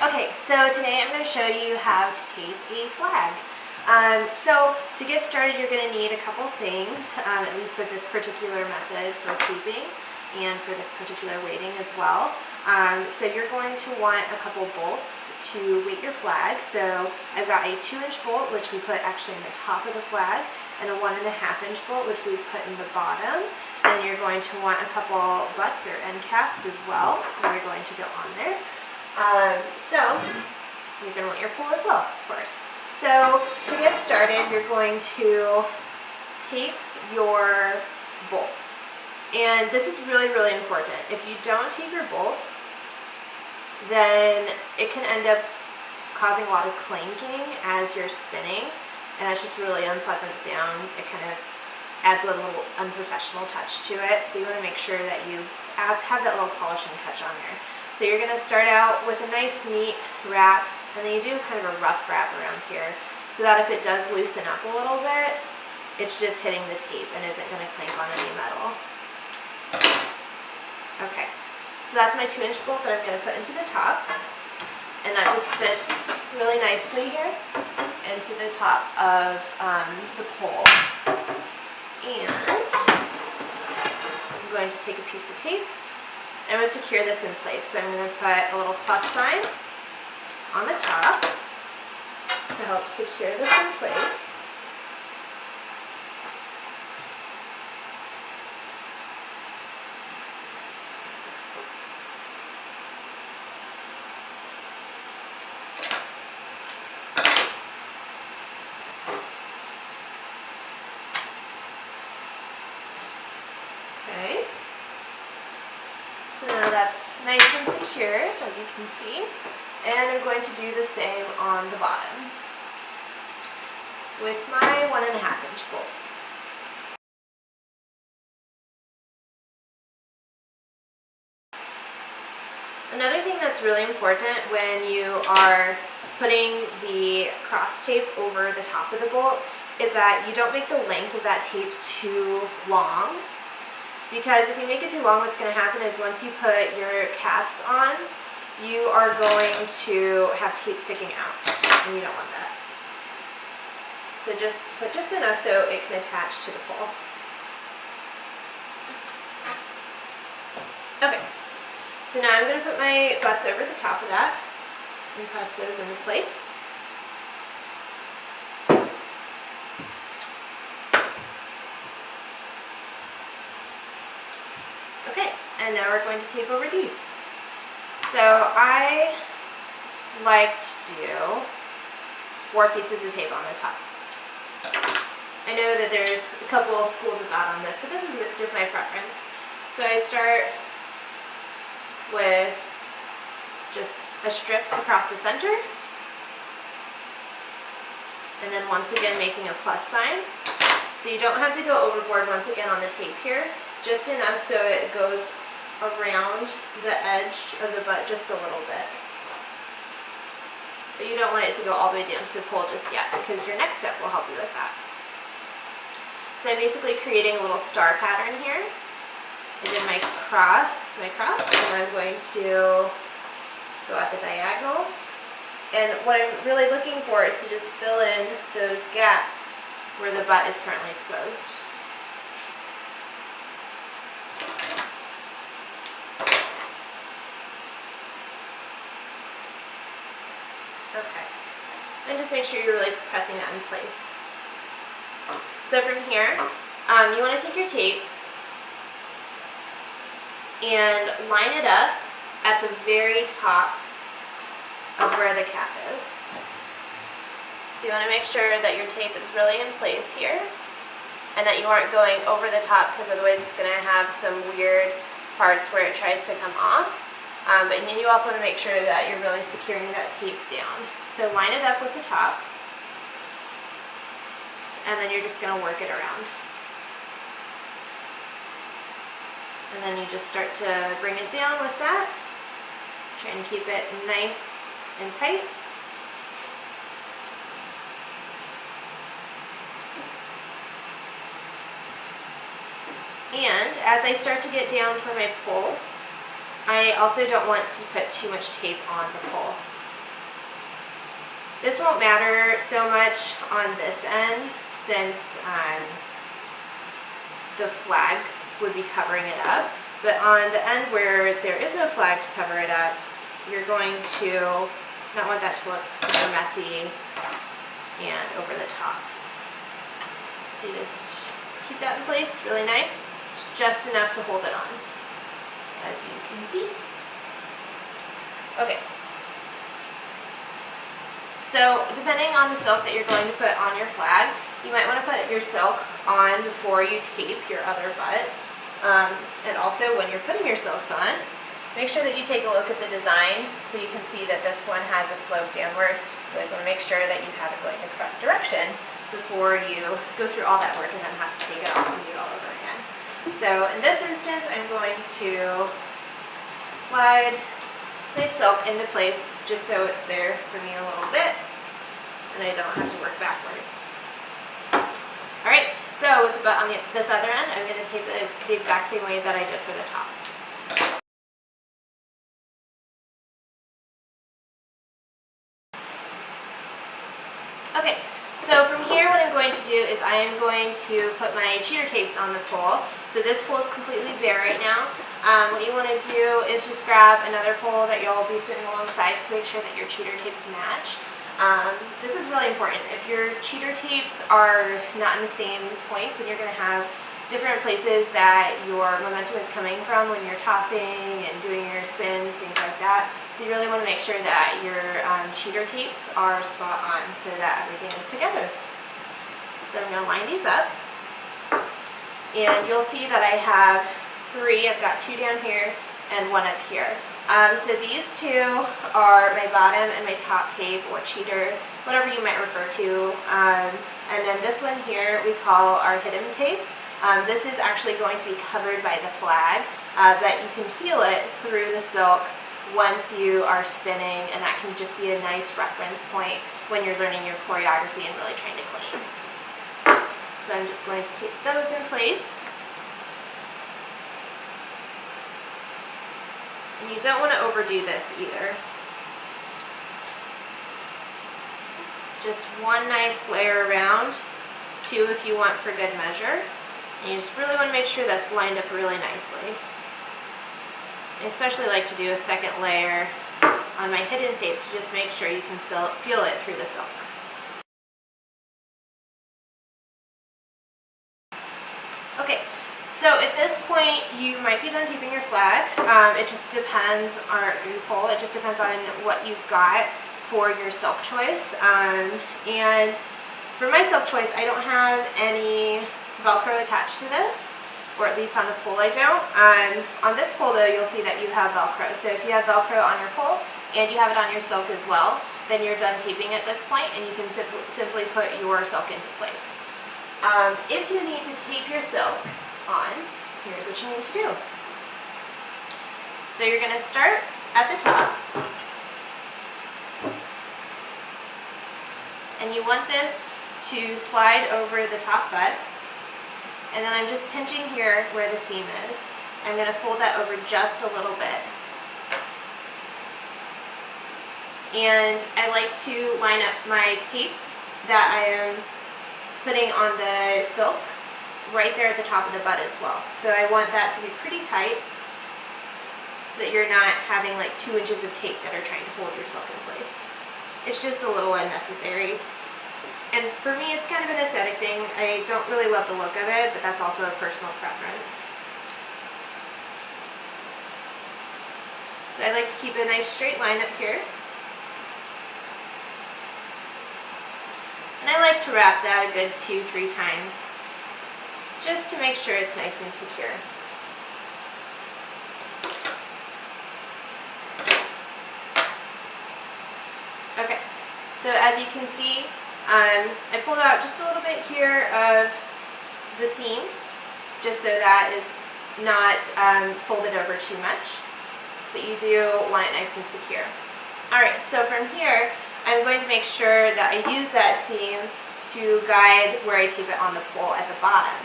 Okay, so today I'm going to show you how to tape a flag. So to get started, you're going to need a couple things, at least with this particular method for taping and for this particular weighting as well. So you're going to want a couple bolts to weight your flag. So I've got a 2-inch bolt, which we put actually in the top of the flag, and a 1.5-inch bolt, which we put in the bottom. And you're going to want a couple butts or end caps as well, that are going to go on there. So you're going to want your pole as well, of course. So to get started, you're going to tape your bolts. And this is really, really important. If you don't tape your bolts, then it can end up causing a lot of clanking as you're spinning, and that's just really unpleasant sound. It kind of adds a little unprofessional touch to it, so you want to make sure that you have that little polishing touch on there. So you're going to start out with a nice neat wrap, and then you do kind of a rough wrap around here, so that if it does loosen up a little bit, it's just hitting the tape and isn't going to clank on any metal. Okay, so that's my 2-inch bolt that I'm going to put into the top, and that just fits really nicely here into the top of the pole. And I'm going to take a piece of tape. I'm going to secure this in place. So I'm going to put a little plus sign on the top to help secure this in place. Okay. So now that's nice and secure, as you can see, and I'm going to do the same on the bottom with my 1.5-inch bolt. Another thing that's really important when you are putting the cross tape over the top of the bolt is that you don't make the length of that tape too long. Because if you make it too long, what's going to happen is once you put your caps on, you are going to have tape sticking out, and you don't want that. So just put just enough so it can attach to the pole. Okay, so now I'm going to put my butts over the top of that and press those into place. Okay, and now we're going to tape over these. So I like to do 4 pieces of tape on the top. I know that there's a couple of schools of thought on this, but this is just my preference. So I start with just a strip across the center, and then once again making a plus sign. So you don't have to go overboard once again on the tape here, just enough so it goes around the edge of the butt just a little bit. But you don't want it to go all the way down to the pole just yet, because your next step will help you with that. So I'm basically creating a little star pattern here. I did my cross, and I'm going to go at the diagonals. And what I'm really looking for is to just fill in those gaps where the butt is currently exposed. Okay, and just make sure you're really pressing that in place. So from here, you want to take your tape and line it up at the very top of where the cap is. So you want to make sure that your tape is really in place here, and that you aren't going over the top, because otherwise it's going to have some weird parts where it tries to come off. But then you also want to make sure that you're really securing that tape down. So line it up with the top, and then you're just going to work it around. And then you just start to bring it down with that, trying to keep it nice and tight. And as I start to get down for my pole, I also don't want to put too much tape on the pole. This won't matter so much on this end since the flag would be covering it up, but on the end where there is no flag to cover it up, you're going to not want that to look super messy and over the top. So you just keep that in place, really nice. It's just enough to hold it on, as you can see. Okay. So depending on the silk that you're going to put on your flag, you might want to put your silk on before you tape your other butt. And also when you're putting your silks on, make sure that you take a look at the design so you can see that this one has a slope downward. You always want to make sure that you have it going the correct direction before you go through all that work and then have to take it off and do it all over again. So in this instance, I'm going to slide this silk into place just so it's there for me a little bit and I don't have to work backwards. Alright, so with the butt on this other end, I'm going to tape it the exact same way that I did for the top. Okay, so from here what I'm going to do is I am going to put my cheater tapes on the pole. So this pole is completely bare right now. What you want to do is just grab another pole that you'll be spinning alongside to make sure that your cheater tapes match. This is really important. If your cheater tapes are not in the same points, then you're going to have different places that your momentum is coming from when you're tossing and doing your spins, things like that. So you really want to make sure that your cheater tapes are spot on so that everything is together. So I'm going to line these up. And you'll see that I have 3. I've got 2 down here and 1 up here. So these 2 are my bottom and my top tape, or cheater, whatever you might refer to. And then this one here we call our hidden tape. This is actually going to be covered by the flag, but you can feel it through the silk once you are spinning, and that can just be a nice reference point when you're learning your choreography and really trying to clean. So I'm just going to tape those in place. And you don't want to overdo this either. Just 1 nice layer around, 2 if you want for good measure. And you just really want to make sure that's lined up really nicely. I especially like to do a second layer on my hidden tape to just make sure you can feel it through the silk. Okay, so at this point you might be done taping your flag. It just depends on your pole. It just depends on what you've got for your silk choice. And for my silk choice, I don't have any Velcro attached to this, or at least on the pole I don't. On this pole though, you'll see that you have Velcro. So if you have Velcro on your pole and you have it on your silk as well, then you're done taping at this point and you can simply put your silk into place. If you need to tape your silk on, here's what you need to do. So you're going to start at the top, and you want this to slide over the top butt, and then I'm just pinching here where the seam is. I'm going to fold that over just a little bit. And I like to line up my tape that I am putting on the silk right there at the top of the butt as well. So I want that to be pretty tight so that you're not having like 2 inches of tape that are trying to hold your silk in place. It's just a little unnecessary. And for me, it's kind of an aesthetic thing. I don't really love the look of it, but that's also a personal preference. So I like to keep a nice straight line up here. And I like to wrap that a good 2-3 times, just to make sure it's nice and secure. Okay, so as you can see, I pulled out just a little bit here of the seam, just so that is not folded over too much, but you do want it nice and secure. Alright, so from here, I'm going to make sure that I use that seam to guide where I tape it on the pole at the bottom.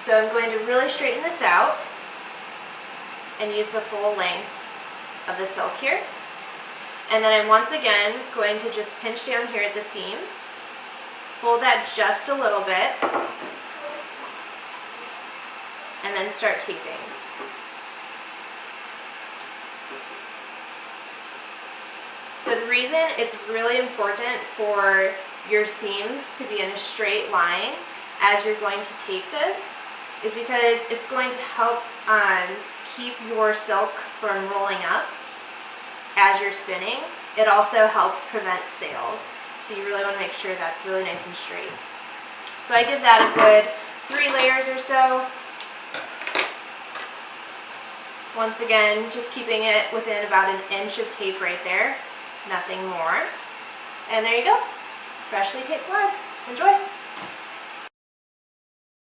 So I'm going to really straighten this out and use the full length of the silk here. And then I'm once again going to just pinch down here at the seam, fold that just a little bit, and then start taping. So the reason it's really important for your seam to be in a straight line as you're going to tape this is because it's going to help keep your silk from rolling up as you're spinning. It also helps prevent sails. So you really want to make sure that's really nice and straight. So I give that a good 3 layers or so. Once again, just keeping it within about 1 inch of tape right there. Nothing more. And there you go. Freshly taped flag. Enjoy.